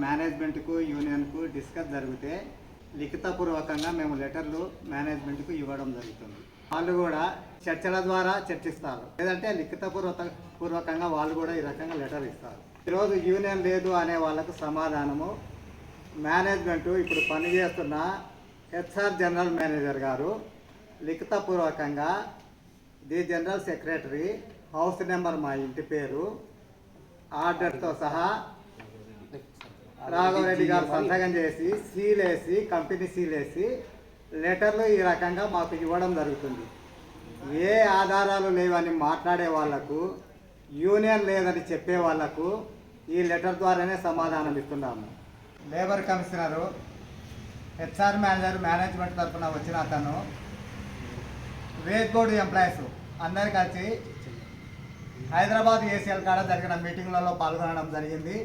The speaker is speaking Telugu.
మేనేజ్మెంట్కు యూనియన్కు డిస్కస్ జరిగితే లిఖితపూర్వకంగా మేము లెటర్లు మేనేజ్మెంట్కు ఇవ్వడం జరుగుతుంది. వాళ్ళు కూడా చర్చల ద్వారా చర్చిస్తారు, లేదంటే పూర్వకంగా వాళ్ళు కూడా ఈ రకంగా లెటర్ ఇస్తారు. ఈరోజు యూనియన్ లేదు అనే వాళ్ళకు సమాధానము మేనేజ్మెంటు ఇప్పుడు పనిచేస్తున్న హెచ్ఆర్ జనరల్ మేనేజర్ గారు లిఖితపూర్వకంగా the general secretary, house number, మా ఇంటి పేరు, ఆర్డర్తో సహా రాఘవరెడ్డి గారు సంతకం చేసి సీలేసి, కంపెనీ సీలేసి లెటర్లు ఈ రకంగా మాకు ఇవ్వడం జరుగుతుంది. ఏ ఆధారాలు లేవని మాట్లాడే వాళ్లకు, యూనియన్ లేదని చెప్పే వాళ్లకు ఈ లెటర్ ద్వారానే సమాధానం ఇస్తున్నాము. Labour commissioner, HR manager, management తరఫున వచ్చిన అతను వేజ్ బోర్డు ఎంప్లాయీస్ అందరు కలిసి హైదరాబాద్ ఏసీఎల్ కాడ జరిగిన మీటింగ్లలో పాల్గొనడం జరిగింది.